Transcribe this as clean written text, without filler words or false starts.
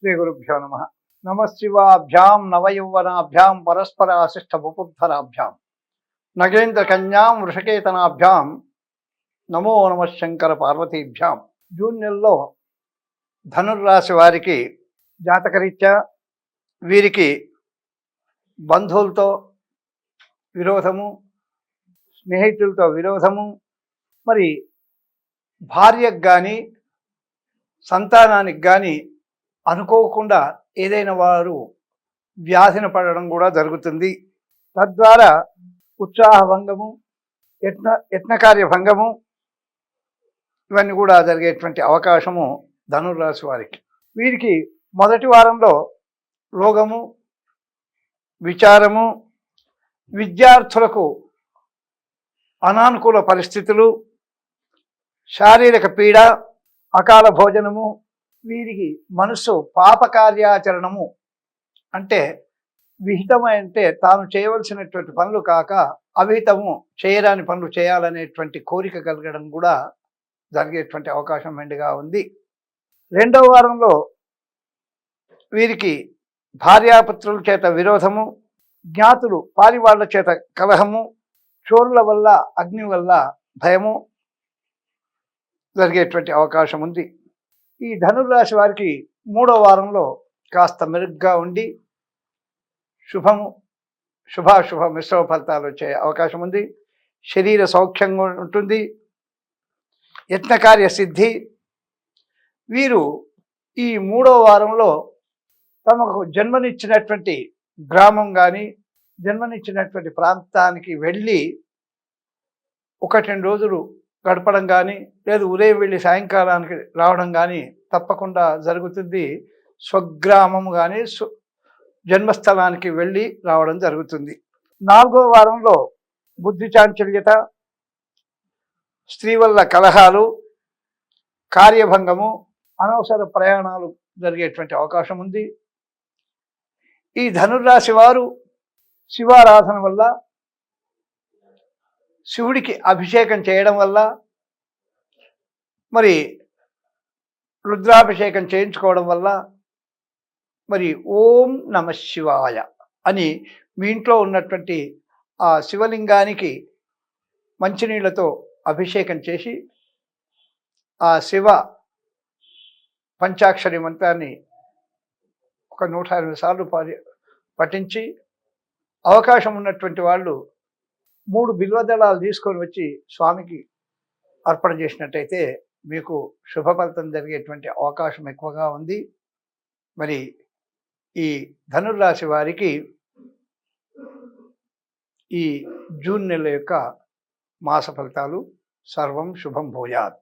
శ్రీ గురుభ్యో నమ. నమశివాభ్యాం నవయౌవనాభ్యాం పరస్పరాశిష్ట బుపుద్ధరాభ్యాం నగేంద్ర కన్యాం వృషకేతనాభ్యాం నమో నమ శంకర పార్వతీభ్యాం. జూన్ నెలలో ధనుర్రాశి వారికి జాతకరీత్యా వీరికి బంధువులతో విరోధము, స్నేహితులతో విరోధము, మరి భార్యకు కానీ సంతానానికి కానీ అనుకోకుండా ఏదైనా వారు వ్యాధిన పడడం కూడా జరుగుతుంది. తద్వారా ఉత్సాహభంగము, యత్నకార్య భంగము ఇవన్నీ కూడా జరిగేటువంటి అవకాశము ధనుర్రాశి వారికి. వీరికి మొదటి వారంలో రోగము, విచారము, విద్యార్థులకు అనానుకూల పరిస్థితులు, శారీరక పీడ, అకాల భోజనము, వీరికి మనసు పాపకార్యాచరణము అంటే విహితమంటే తాను చేయవలసినటువంటి పనులు కాక అవిహితము చేయరాని పనులు చేయాలనేటువంటి కోరిక కలగడం కూడా జరిగేటువంటి అవకాశం మెండుగా ఉంది. రెండవ వారంలో వీరికి భార్యాపుత్రుల చేత విరోధము, జ్ఞాతులు పారివాళ్ల చేత కలహము, చోరుల వల్ల అగ్ని వల్ల భయము జరిగేటువంటి అవకాశం ఉంది. ఈ ధనుర్రాశి వారికి మూడవ వారంలో కాస్త మెరుగ్గా ఉండి శుభాశుభ మిశ్రమ ఫలితాలు వచ్చే అవకాశం ఉంది. శరీర సౌఖ్యంగా ఉంటుంది. యత్నకార్య సిద్ధి. వీరు ఈ మూడవ వారంలో తమకు జన్మనిచ్చినటువంటి గ్రామం కానీ జన్మనిచ్చినటువంటి ప్రాంతానికి వెళ్ళి 1-2 రోజులు గడపడం కానీ, లేదు ఉదయం వెళ్ళి సాయంకాలానికి రావడం కానీ తప్పకుండా జరుగుతుంది. స్వగ్రామము కానీ జన్మస్థలానికి వెళ్ళి రావడం జరుగుతుంది. 4వ వారంలో బుద్ధి చాంచల్యత, స్త్రీ వల్ల కలహాలు, కార్యభంగము, అనవసర ప్రయాణాలు జరిగేటువంటి అవకాశం ఉంది. ఈ ధనుర్రాశి వారు శివారాధన వల్ల, శివుడికి అభిషేకం చేయడం వల్ల, మరి రుద్రాభిషేకం చేయించుకోవడం వల్ల, మరి ఓం నమ శివాయ అని మీ ఇంట్లో ఉన్నటువంటి ఆ శివలింగానికి మంచినీళ్లతో అభిషేకం చేసి ఆ శివ పంచాక్షరి మంత్రాన్ని ఒక 108 సార్లు పఠించి, అవకాశం ఉన్నటువంటి వాళ్ళు 3 బిల్వదళాలు తీసుకొని వచ్చి స్వామికి అర్పణ చేసినట్టయితే మీకు శుభ ఫలితం జరిగేటువంటి అవకాశం ఎక్కువగా ఉంది. మరి ఈ ధనుర్రాశి వారికి ఈ జూన్ నెల యొక్క మాస ఫలితాలు. సర్వం శుభం భూయాత్.